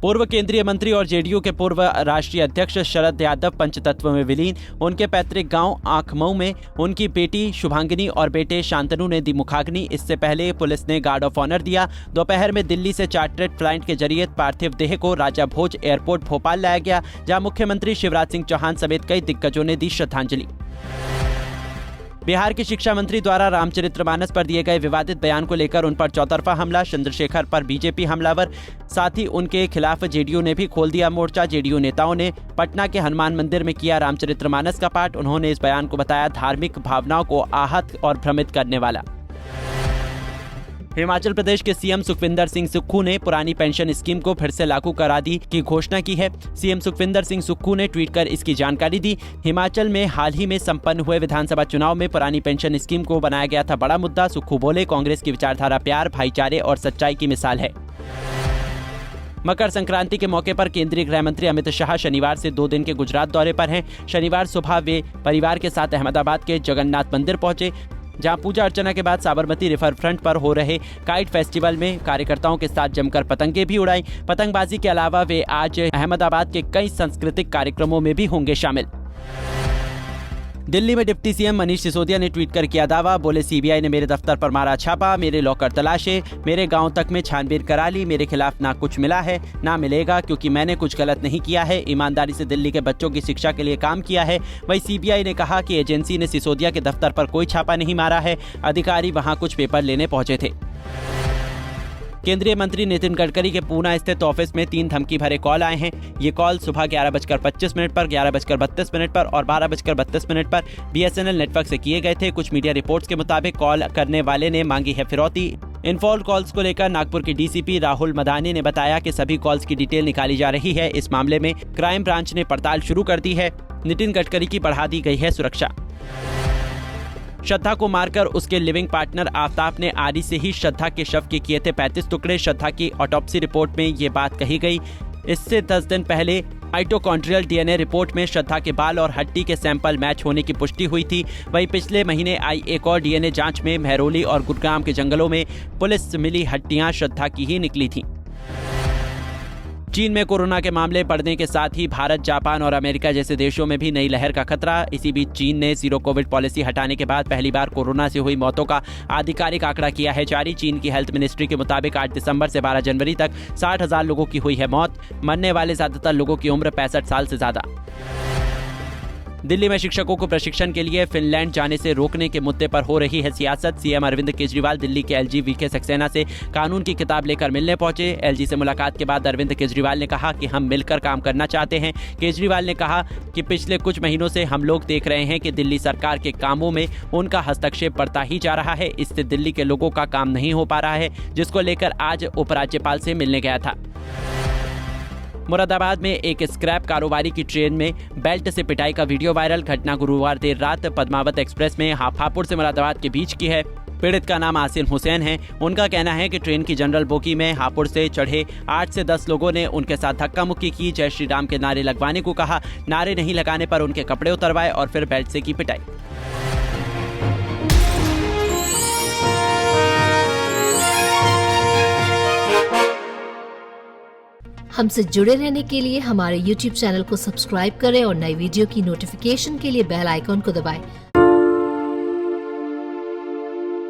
पूर्व केंद्रीय मंत्री और जेडीयू के पूर्व राष्ट्रीय अध्यक्ष शरद यादव पंचतत्व में विलीन। उनके पैतृक गांव आंखमऊ में उनकी बेटी शुभांगिनी और बेटे शांतनु ने दी मुखाग्नि। इससे पहले पुलिस ने गार्ड ऑफ ऑनर दिया। दोपहर में दिल्ली से चार्टर्ड फ्लाइट के जरिए पार्थिव देह को राजा भोज एयरपोर्ट भोपाल लाया गया, जहां मुख्यमंत्री शिवराज सिंह चौहान समेत कई दिग्गजों ने दी श्रद्धांजलि। बिहार के शिक्षा मंत्री द्वारा रामचरितमानस पर दिए गए विवादित बयान को लेकर उन पर चौतरफा हमला। चंद्रशेखर पर बीजेपी हमलावर, साथ ही उनके खिलाफ जेडीयू ने भी खोल दिया मोर्चा। जेडीयू नेताओं ने पटना के हनुमान मंदिर में किया रामचरितमानस का पाठ। उन्होंने इस बयान को बताया धार्मिक भावनाओं को आहत और भ्रमित करने वाला। हिमाचल प्रदेश के सीएम सुखविंदर सिंह सुक्खू ने पुरानी पेंशन स्कीम को फिर से लागू करा दी की घोषणा की है। सीएम सुखविंदर सिंह सुक्खू ने ट्वीट कर इसकी जानकारी दी। हिमाचल में हाल ही में संपन्न हुए विधानसभा चुनाव में पुरानी पेंशन स्कीम को बनाया गया था बड़ा मुद्दा। सुक्खू बोले, कांग्रेस की विचारधारा प्यार, भाईचारे और सच्चाई की मिसाल है। मकर संक्रांति के मौके पर केंद्रीय गृह मंत्री अमित शाह शनिवार से 2 दिन के गुजरात दौरे पर हैं। शनिवार सुबह वे परिवार के साथ अहमदाबाद के जगन्नाथ मंदिर पहुंचे, जहां पूजा अर्चना के बाद साबरमती रिवर फ्रंट पर हो रहे काइट फेस्टिवल में कार्यकर्ताओं के साथ जमकर पतंगे भी उड़ाई। पतंगबाजी के अलावा वे आज अहमदाबाद के कई सांस्कृतिक कार्यक्रमों में भी होंगे शामिल। दिल्ली में डिप्टी सीएम मनीष सिसोदिया ने ट्वीट कर किया दावा। बोले, सीबीआई ने मेरे दफ्तर पर मारा छापा, मेरे लॉकर तलाशे, मेरे गांव तक में छानबीन करा ली। मेरे खिलाफ ना कुछ मिला है ना मिलेगा, क्योंकि मैंने कुछ गलत नहीं किया है। ईमानदारी से दिल्ली के बच्चों की शिक्षा के लिए काम किया है। वहीं सीबीआई ने कहा कि एजेंसी ने सिसोदिया के दफ्तर पर कोई छापा नहीं मारा है, अधिकारी वहां कुछ पेपर लेने पहुंचे थे। केंद्रीय मंत्री नितिन गडकरी के पूना स्थित ऑफिस में 3 धमकी भरे कॉल आए हैं। ये कॉल सुबह 11:25 पर, 11:32 पर और 12:32 पर बीएसएनएल नेटवर्क से किए गए थे। कुछ मीडिया रिपोर्ट्स के मुताबिक कॉल करने वाले ने मांगी है फिरौती। इन फोन कॉल्स को लेकर नागपुर के डीसीपी राहुल मदानी ने बताया कि सभी कॉल्स की डिटेल निकाली जा रही है। इस मामले में क्राइम ब्रांच ने पड़ताल शुरू कर दी है। नितिन गडकरी की बढ़ा दी गई है सुरक्षा। श्रद्धा को मारकर उसके लिविंग पार्टनर आफ्ताब ने आरी से ही श्रद्धा के शव के किए थे 35 टुकड़े। श्रद्धा की ऑटोप्सी रिपोर्ट में ये बात कही गई। इससे 10 दिन पहले माइटोकॉन्ड्रियल डीएनए रिपोर्ट में श्रद्धा के बाल और हड्डी के सैंपल मैच होने की पुष्टि हुई थी। वहीं पिछले महीने आई एक और डीएनए जांच में महरौली और गुरुग्राम के जंगलों में पुलिस मिली हड्डियां श्रद्धा की ही निकली थीं। चीन में कोरोना के मामले बढ़ने के साथ ही भारत, जापान और अमेरिका जैसे देशों में भी नई लहर का खतरा। इसी बीच चीन ने जीरो कोविड पॉलिसी हटाने के बाद पहली बार कोरोना से हुई मौतों का आधिकारिक आंकड़ा किया है जारी। चीन की हेल्थ मिनिस्ट्री के मुताबिक 8 दिसंबर से 12 जनवरी तक 60,000 लोगों की हुई है मौत। मरने वाले ज्यादातर लोगों की उम्र 65 साल से ज्यादा। दिल्ली में शिक्षकों को प्रशिक्षण के लिए फिनलैंड जाने से रोकने के मुद्दे पर हो रही है सियासत। सीएम अरविंद केजरीवाल दिल्ली के एलजी वीके सक्सेना से कानून की किताब लेकर मिलने पहुंचे। एलजी से मुलाकात के बाद अरविंद केजरीवाल ने कहा कि हम मिलकर काम करना चाहते हैं। केजरीवाल ने कहा कि पिछले कुछ महीनों से हम लोग देख रहे हैं कि दिल्ली सरकार के कामों में उनका हस्तक्षेप बढ़ता ही जा रहा है। इससे दिल्ली के लोगों का काम नहीं हो पा रहा है, जिसको लेकर आज उपराज्यपाल से मिलने गया था। मुरादाबाद में एक स्क्रैप कारोबारी की ट्रेन में बेल्ट से पिटाई का वीडियो वायरल। घटना गुरुवार देर रात पद्मावत एक्सप्रेस में हापुड़ से मुरादाबाद के बीच की है। पीड़ित का नाम आसिम हुसैन है। उनका कहना है कि ट्रेन की जनरल बोगी में हापुड़ से चढ़े 8 से 10 लोगों ने उनके साथ धक्का मुक्की की, जय श्री राम के नारे लगवाने को कहा। नारे नहीं लगाने पर उनके कपड़े उतरवाए और फिर बेल्ट से की पिटाई। हमसे जुड़े रहने के लिए हमारे YouTube चैनल को सब्सक्राइब करें और नई वीडियो की नोटिफिकेशन के लिए बेल आइकॉन को दबाएं।